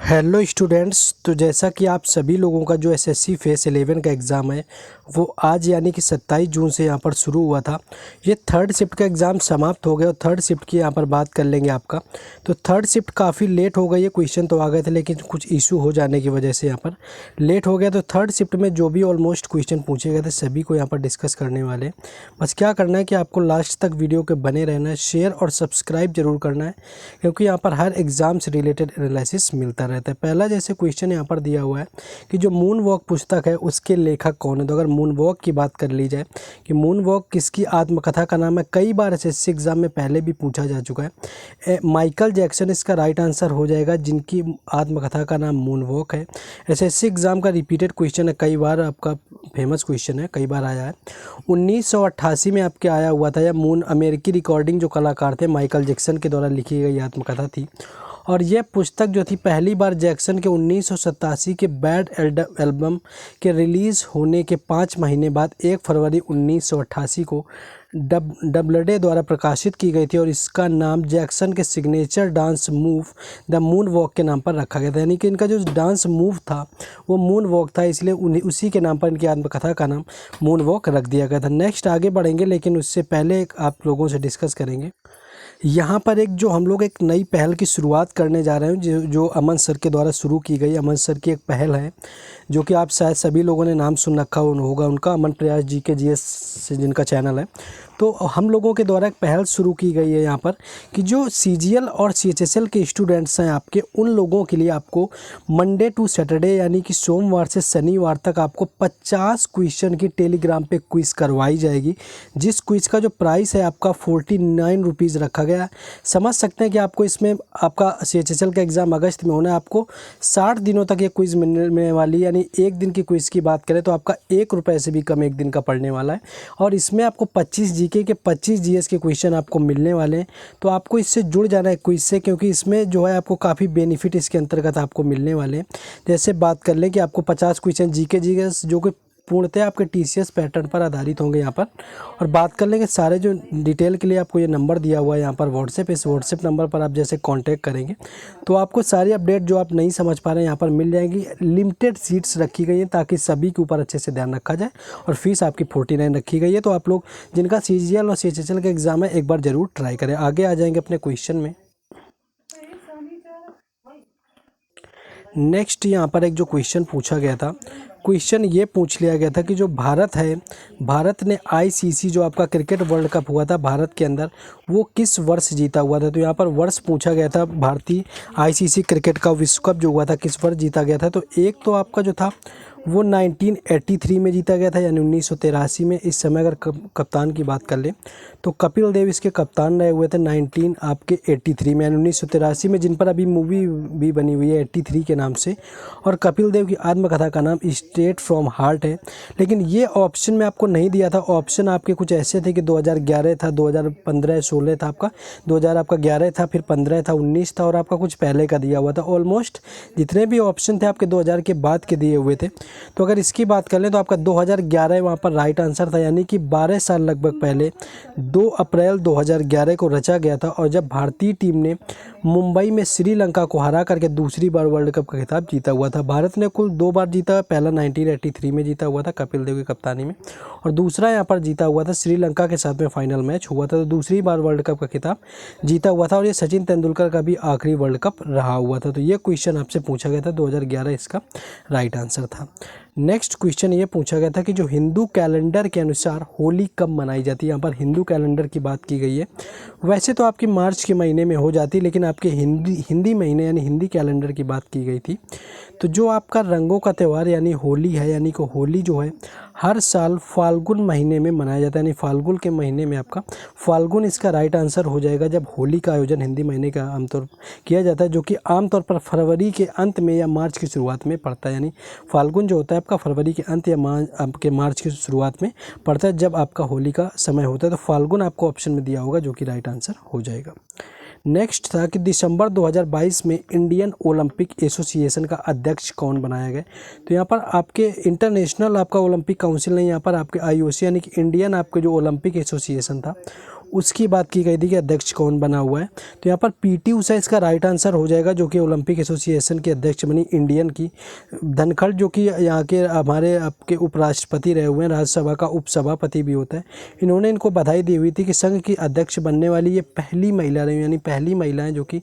Hello students. तो जैसा कि आप सभी लोगों का जो एसएससी फेस 11 का एग्ज़ाम है वो आज यानी कि 27 जून से यहाँ पर शुरू हुआ था। ये थर्ड शिफ्ट का एग्ज़ाम समाप्त हो गया और थर्ड शिफ्ट की यहाँ पर बात कर लेंगे आपका। तो थर्ड शिफ्ट काफ़ी लेट हो गई है, क्वेश्चन तो आ गए थे लेकिन कुछ इशू हो जाने की वजह से यहाँ पर लेट हो गया। तो थर्ड शिफ्ट में जो भी ऑलमोस्ट क्वेश्चन पूछे गए थे सभी को यहाँ पर डिस्कस करने वाले हैं। बस क्या करना है कि आपको लास्ट तक वीडियो के बने रहना है, शेयर और सब्सक्राइब जरूर करना है क्योंकि यहाँ पर हर एग्ज़ाम से रिलेटेड एनालिसिस मिलता रहता है। पहला जैसे क्वेश्चन यहाँ पर दिया हुआ है कि जो मून वॉक पुस्तक है उसके लेखक कौन है। तो अगर मून वॉक की बात कर ली जाए कि मून वॉक किसकी आत्मकथा का नाम है, कई बार एसएससी एग्जाम में पहले भी पूछा जा चुका है। माइकल जैक्सन इसका राइट आंसर हो जाएगा, जिनकी आत्मकथा का नाम मून वॉक है। एसएससी एग्जाम का रिपीटेड क्वेश्चन है, कई बार आपका फेमस क्वेश्चन है, कई बार आया है। 1988 में आपके आया हुआ था। यह मून अमेरिकी रिकॉर्डिंग जो कलाकार थे माइकल जैक्सन के द्वारा लिखी गई आत्मकथा थी। और यह पुस्तक जो थी पहली बार जैक्सन के 1987 के बैड एल्बम के रिलीज़ होने के 5 महीने बाद 1 फरवरी 1988 को डबलडे द्वारा प्रकाशित की गई थी और इसका नाम जैक्सन के signature dance move the moon walk के नाम पर रखा गया था। यानी कि इनका जो डांस मूव था वो मून वॉक था, इसलिए उसी के नाम पर इनकी आत्मकथा का नाम मून वॉक रख दिया गया था। नेक्स्ट आगे बढ़ेंगे लेकिन उससे पहले आप लोगों से डिस्कस करेंगे यहाँ पर एक जो हम लोग एक नई पहल की शुरुआत करने जा रहे हैं जो अमन सर के द्वारा शुरू की गई। अमन सर की एक पहल है जो कि आप शायद सभी लोगों ने नाम सुन रखा होगा उनका, अमन प्रयास जी के जीएस से जिनका चैनल है। तो हम लोगों के द्वारा एक पहल शुरू की गई है यहाँ पर कि जो सीजीएल और सीएचएसएल के स्टूडेंट्स हैं आपके, उन लोगों के लिए आपको मंडे टू सैटरडे यानी कि सोमवार से शनिवार तक आपको 50 क्वेश्चन की टेलीग्राम पे क्विज़ करवाई जाएगी, जिस क्विज़ का जो प्राइस है आपका 49 रुपीज़ रखा गया है। समझ सकते हैं कि आपको इसमें आपका सीएचएसएल का एग्ज़ाम अगस्त में होना है, आपको 60 दिनों तक ये क्विज़ मिलने वाली, यानी एक दिन की क्विज़ की बात करें तो आपका 1 रुपये से भी कम एक दिन का पड़ने वाला है। और इसमें आपको 25 जीके के 25 जीएस के क्वेश्चन आपको मिलने वाले हैं। तो आपको इससे जुड़ जाना है क्विज़ से, क्योंकि इसमें जो है आपको काफ़ी बेनिफिट इसके अंतर्गत आपको मिलने वाले हैं। जैसे बात कर लें कि आपको 50 क्वेश्चन जीके जो कि पूर्णतः आपके टीसीएस पैटर्न पर आधारित होंगे यहाँ पर। और बात कर लेंगे सारे जो डिटेल के लिए आपको ये नंबर दिया हुआ है यहाँ पर व्हाट्सएप, इस व्हाट्सएप नंबर पर आप जैसे कांटेक्ट करेंगे तो आपको सारी अपडेट जो आप नहीं समझ पा रहे हैं यहाँ पर मिल जाएगी। लिमिटेड सीट्स रखी गई हैं ताकि सभी के ऊपर अच्छे से ध्यान रखा जाए और फीस आपकी 49 रखी गई है। तो आप लोग जिनका सीजीएल और सीएचएसएल का एग्ज़ाम है एक बार ज़रूर ट्राई करें। आगे आ जाएंगे अपने क्वेश्चन में। नेक्स्ट यहाँ पर एक जो क्वेश्चन पूछा गया था, क्वेश्चन ये पूछ लिया गया था कि जो भारत है, भारत ने आईसीसी जो आपका क्रिकेट वर्ल्ड कप हुआ था भारत के अंदर, वो किस वर्ष जीता हुआ था। तो यहाँ पर वर्ष पूछा गया था, भारतीय आईसीसी क्रिकेट का विश्व कप जो हुआ था किस वर्ष जीता गया था। तो एक तो आपका जो था वो 1983 में जीता गया था, यानी 1983 में। इस समय अगर कप्तान की बात कर लें तो कपिल देव इसके कप्तान रहे हुए थे 1983 में, यानी 1983 में, जिन पर अभी मूवी भी बनी हुई है 83 के नाम से। और कपिल देव की आत्मकथा का नाम स्ट्रेट फ्रॉम हार्ट है। लेकिन ये ऑप्शन में आपको नहीं दिया था, ऑप्शन आपके कुछ ऐसे थे कि 2011 था, 2015 16 था आपका, 2000 आपका 11 था, फिर 15 था, 19 था और आपका कुछ पहले का दिया हुआ था। ऑलमोस्ट जितने भी ऑप्शन थे आपके 2000 के बाद के दिए हुए थे। तो अगर इसकी बात कर लें तो आपका 2011 वहाँ पर राइट आंसर था, यानी कि 12 साल लगभग पहले 2 अप्रैल 2011 को रचा गया था। और जब भारतीय टीम ने मुंबई में श्रीलंका को हरा करके दूसरी बार वर्ल्ड कप का खिताब जीता हुआ था। भारत ने कुल 2 बार जीता, पहला 1983 में जीता हुआ था कपिल देव की कप्तानी में, और दूसरा यहाँ पर जीता हुआ था श्रीलंका के साथ में फाइनल मैच हुआ था, तो दूसरी बार वर्ल्ड कप का खिताब जीता हुआ था। और ये सचिन तेंदुलकर का भी आखिरी वर्ल्ड कप रहा हुआ था। तो ये क्वेश्चन आपसे पूछा गया था, 2011 इसका राइट आंसर था। नेक्स्ट क्वेश्चन ये पूछा गया था कि जो हिंदू कैलेंडर के अनुसार होली कब मनाई जाती है। यहाँ पर हिंदू कैलेंडर की बात की गई है, वैसे तो आपकी मार्च के महीने में हो जाती, लेकिन आपके हिंदी महीने यानी हिंदी कैलेंडर की बात की गई थी। तो जो आपका रंगों का त्यौहार यानी होली है, यानी कि होली जो है हर साल फाल्गुन महीने में मनाया जाता है, यानी फाल्गुन के महीने में आपका फाल्गुन इसका राइट आंसर हो जाएगा, जब होली का आयोजन हिंदी महीने का आमतौर किया जाता है, जो कि आमतौर पर फरवरी के अंत में या मार्च की शुरुआत में पड़ता है। यानी फाल्गुन जो होता है आपका फरवरी के अंत या आपके मार्च की शुरुआत में पड़ता है, जब आपका होली का समय होता है। तो फाल्गुन आपको ऑप्शन में दिया होगा जो कि राइट आंसर हो जाएगा। नेक्स्ट था कि दिसंबर 2022 में इंडियन ओलंपिक एसोसिएशन का अध्यक्ष कौन बनाया गया। तो यहाँ पर आपके इंटरनेशनल आपका ओलंपिक काउंसिल नहीं, यहाँ पर आपके आईओसी यानी कि इंडियन आपके जो ओलंपिक एसोसिएशन था उसकी बात की गई थी कि अध्यक्ष कौन बना हुआ है। तो यहाँ पर पीटी उषा इसका राइट आंसर हो जाएगा, जो कि ओलंपिक एसोसिएशन के अध्यक्ष बनी इंडियन की। धनखड़ जो कि यहाँ के हमारे आपके उपराष्ट्रपति रहे हुए हैं, राज्यसभा का उपसभापति भी होता है, इन्होंने इनको बधाई दी हुई थी कि संघ की अध्यक्ष बनने वाली ये पहली महिला रही, यानी पहली महिला है जो कि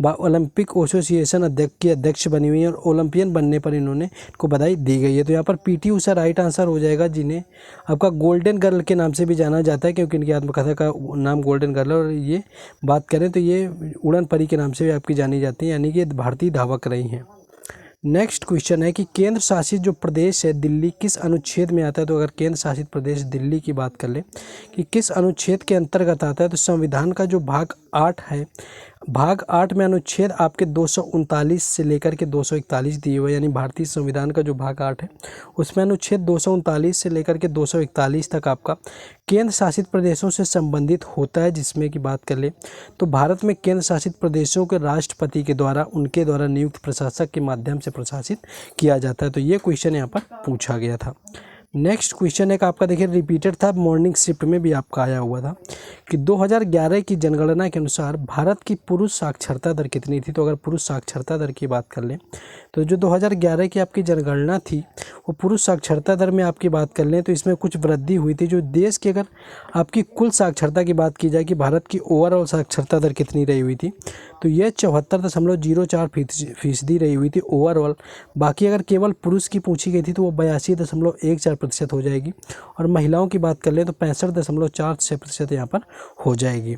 ओलंपिक एसोसिएशन अध्यक्ष की अध्यक्ष बनी हुई है, और ओलंपियन बनने पर इन्होंने इनको बधाई दी गई है। तो यहाँ पर पीटी उषा राइट आंसर हो जाएगा, जिन्हें आपका गोल्डन गर्ल के नाम से भी जाना जाता है, क्योंकि इनकी आत्मकथा का नाम गोल्डन गर्ल है। और ये बात करें तो ये उड़न परी के नाम से भी आपकी जानी जाती है, यानी कि भारतीय धावक रही हैं। नेक्स्ट क्वेश्चन है कि केंद्र शासित जो प्रदेश है दिल्ली किस अनुच्छेद में आता है। तो अगर केंद्र शासित प्रदेश दिल्ली की बात कर ले कि किस अनुच्छेद के अंतर्गत आता है, तो संविधान का जो भाग 8 है, भाग 8 में अनुच्छेद आपके 239 से लेकर के 241 दिए हुए, यानी भारतीय संविधान का जो भाग 8 है उसमें अनुच्छेद 239 से लेकर के 241 तक आपका केंद्र शासित प्रदेशों से संबंधित होता है। जिसमें की बात कर ले तो भारत में केंद्र शासित प्रदेशों के राष्ट्रपति के द्वारा उनके द्वारा नियुक्त प्रशासक के माध्यम से प्रशासित किया जाता है। तो ये क्वेश्चन यहाँ पर पूछा गया था। नेक्स्ट क्वेश्चन एक आपका देखिए रिपीटेड था, मॉर्निंग शिफ्ट में भी आपका आया हुआ था कि 2011 की जनगणना के अनुसार भारत की पुरुष साक्षरता दर कितनी थी। तो अगर पुरुष साक्षरता दर की बात कर लें तो जो 2011 की आपकी जनगणना थी वो पुरुष साक्षरता दर में आपकी बात कर लें तो इसमें कुछ वृद्धि हुई थी। जो देश की अगर आपकी कुल साक्षरता की बात की जाए कि भारत की ओवरऑल साक्षरता दर कितनी रही हुई थी, तो यह 74.04% रही हुई थी ओवरऑल। बाकी अगर केवल पुरुष की पूछी गई थी तो वो 82.14% हो जाएगी, और महिलाओं की बात कर लें तो 65.46% यहाँ पर हो जाएगी।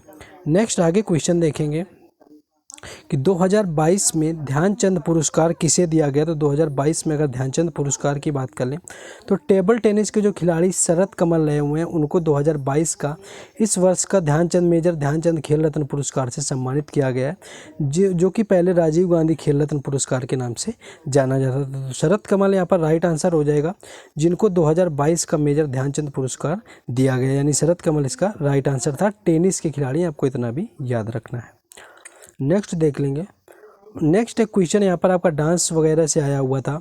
नेक्स्ट आगे क्वेश्चन देखेंगे कि 2022 में ध्यानचंद पुरस्कार किसे दिया गया। तो 2022 में अगर ध्यानचंद पुरस्कार की बात कर लें तो टेबल टेनिस के जो खिलाड़ी शरद कमल रहे हुए हैं उनको 2022 का इस वर्ष का ध्यानचंद मेजर ध्यानचंद खेल रत्न पुरस्कार से सम्मानित किया गया है, जो कि पहले राजीव गांधी खेल रत्न पुरस्कार के नाम से जाना जाता था। तो शरद कमल यहाँ पर राइट आंसर हो जाएगा, जिनको 2022 का मेजर ध्यानचंद पुरस्कार दिया गया, यानी शरद कमल इसका राइट आंसर था। टेनिस के खिलाड़ी, आपको इतना भी याद रखना है। नेक्स्ट देख लेंगे। नेक्स्ट एक क्वेश्चन यहाँ पर आपका डांस वगैरह से आया हुआ था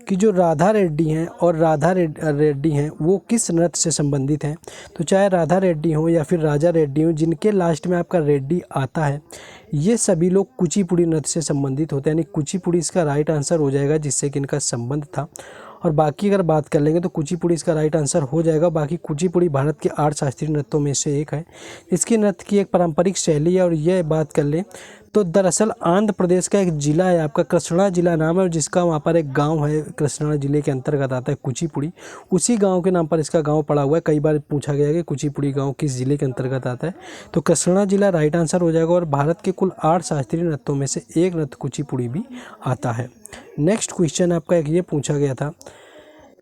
कि जो राधा रेड्डी हैं और राधा रेड्डी हैं वो किस नृत्य से संबंधित हैं। तो चाहे राधा रेड्डी हो या फिर राजा रेड्डी हो, जिनके लास्ट में आपका रेड्डी आता है, ये सभी लोग कुचिपुड़ी नृत्य से संबंधित होते हैं, यानी कुचिपुड़ी इसका राइट आंसर हो जाएगा, जिससे कि इनका संबंध था। और बाकी अगर बात कर लेंगे तो कुचिपुड़ी इसका राइट आंसर हो जाएगा। बाकी कुचिपुड़ी भारत के 8 शास्त्रीय नृत्यों में से एक है। इसकी नृत्य की एक पारंपरिक शैली है। और यह बात कर लें तो दरअसल आंध्र प्रदेश का एक ज़िला है, आपका कृष्णा जिला नाम है, और जिसका वहाँ पर एक गांव है, कृष्णा जिले के अंतर्गत आता है कुचिपुड़ी। उसी गांव के नाम पर इसका गांव पड़ा हुआ है। कई बार पूछा गया है कि कुचिपुड़ी गांव किस जिले के अंतर्गत आता है, तो कृष्णा जिला राइट आंसर हो जाएगा। और भारत के कुल 8 शास्त्रीय नृत्यों में से एक नृत्य कुचिपुड़ी भी आता है। नेक्स्ट क्वेश्चन आपका एक ये पूछा गया था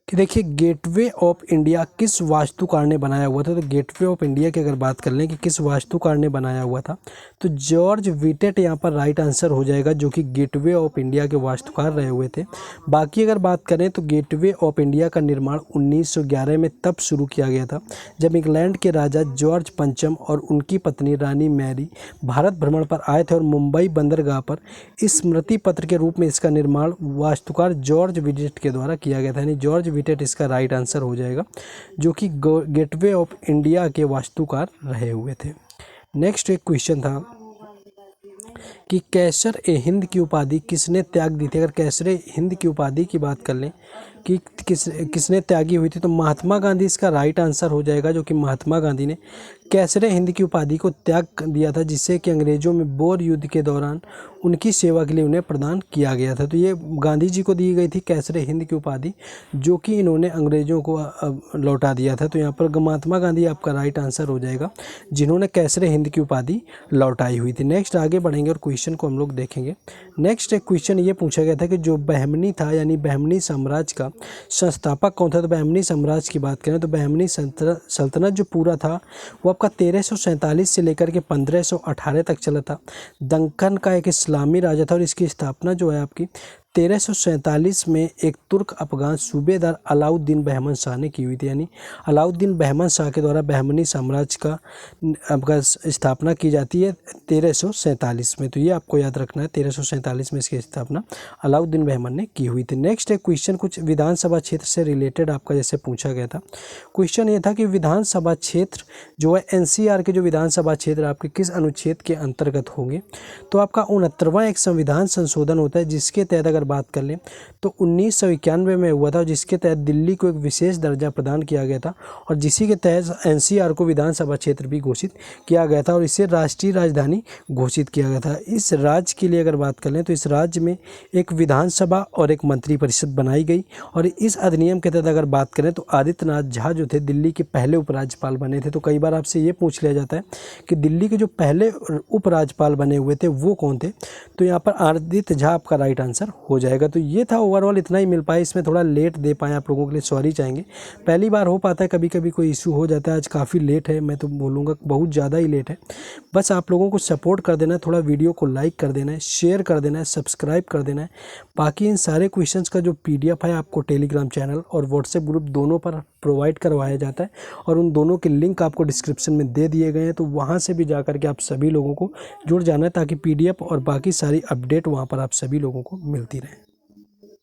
कि देखिए गेटवे ऑफ इंडिया किस वास्तुकार ने बनाया हुआ था। तो गेटवे ऑफ इंडिया की अगर बात कर लें कि किस वास्तुकार ने बनाया हुआ था, तो जॉर्ज विटेट यहाँ पर राइट आंसर हो जाएगा, जो कि गेटवे ऑफ इंडिया के वास्तुकार रहे हुए थे। बाकी अगर बात करें तो गेटवे ऑफ इंडिया का निर्माण 1911 में तब शुरू किया गया था, जब इंग्लैंड के राजा जॉर्ज पंचम और उनकी पत्नी रानी मैरी भारत भ्रमण पर आए थे, और मुंबई बंदरगाह पर स्मृति पत्र के रूप में इसका निर्माण वास्तुकार जॉर्ज विटेट के द्वारा किया गया था, यानी जॉर्ज विटेट इसका राइट आंसर हो जाएगा, जो कि गेटवे ऑफ इंडिया के वास्तुकार रहे हुए थे। नेक्स्ट एक क्वेश्चन था कि कैसर ए हिंद की उपाधि किसने त्याग दी थी। अगर कैसर ए हिंद की उपाधि की बात कर लें कि किसने त्यागी हुई थी, तो महात्मा गांधी इसका राइट आंसर हो जाएगा, जो कि महात्मा गांधी ने कैसर ए हिंद की उपाधि को त्याग दिया था, जिससे कि अंग्रेजों में बोर युद्ध के दौरान उनकी सेवा के लिए उन्हें प्रदान किया गया था। तो ये गांधी जी को दी गई थी कैसर ए हिंद की उपाधि, जो कि इन्होंने अंग्रेजों को लौटा दिया था। तो यहाँ पर महात्मा गांधी आपका राइट आंसर हो जाएगा, जिन्होंने कैसर ए हिंद की उपाधि लौटाई हुई थी। नेक्स्ट आगे बढ़ेंगे और क्वेश्चन को हम लोग देखेंगे। नेक्स्ट एक क्वेश्चन ये पूछा गया था कि जो बहमनी था, यानी बहमनी साम्राज्य का संस्थापक कौन था। तो बहमनी साम्राज्य की बात करें तो बहमनी सल्तनत जो पूरा था वो आपका 1347 से लेकर के 1518 तक चला था। दक्कन का एक इस्लामी राजा था, और इसकी स्थापना जो है आपकी 1347 में एक तुर्क अफगान सूबेदार अलाउद्दीन बहमन शाह ने की हुई थी। यानी अलाउद्दीन बहमन शाह के द्वारा बहमनी साम्राज्य का स्थापना की जाती है 1347 में। तो ये आपको याद रखना है, 1347 में इसकी स्थापना अलाउद्दीन बहमन ने की हुई थी। नेक्स्ट एक क्वेश्चन कुछ विधानसभा क्षेत्र से रिलेटेड आपका जैसे पूछा गया था। क्वेश्चन ये था कि विधानसभा क्षेत्र जो है एनसीआर के जो विधानसभा क्षेत्र आपके किस अनुच्छेद के अंतर्गत होंगे। तो आपका 69वां एक संविधान संशोधन होता है, जिसके तहत अगर बात कर लें तो 1991 में हुआ था, जिसके तहत दिल्ली को एक विशेष दर्जा प्रदान किया गया था और जिसी के तहत एनसीआर को विधानसभा क्षेत्र भी घोषित किया गया था और इसे राष्ट्रीय राजधानी घोषित किया गया था। इस राज्य के लिए अगर बात कर लें तो इस राज्य में एक विधानसभा और एक मंत्रिपरिषद बनाई गई और इस अधिनियम के तहत अगर बात करें तो आदित्यनाथ झा जो थे दिल्ली के पहले उपराज्यपाल बने थे। तो कई बार आपसे ये पूछ लिया जाता है कि दिल्ली के जो पहले उपराज्यपाल बने हुए थे वो कौन थे, तो यहाँ पर आदित्य झा आपका राइट आंसर हो जाएगा। तो ये था ओवरऑल, इतना ही मिल पाया, इसमें थोड़ा लेट दे पाए आप लोगों के लिए सॉरी चाहेंगे, पहली बार हो पाता है, कभी कभी कोई इशू हो जाता है। आज काफ़ी लेट है, मैं तो बोलूँगा बहुत ज़्यादा ही लेट है। बस आप लोगों को सपोर्ट कर देना है, थोड़ा वीडियो को लाइक कर देना है, शेयर कर देना है, सब्सक्राइब कर देना है। बाकी इन सारे क्वेश्चंस का जो PDF है आपको टेलीग्राम चैनल और व्हाट्सएप ग्रुप दोनों पर प्रोवाइड करवाया जाता है और उन दोनों के लिंक आपको डिस्क्रिप्शन में दे दिए गए हैं। तो वहाँ से भी जा करके आप सभी लोगों को जुड़ जाना है ताकि PDF और बाकी सारी अपडेट वहाँ पर आप सभी लोगों को मिलती रहे।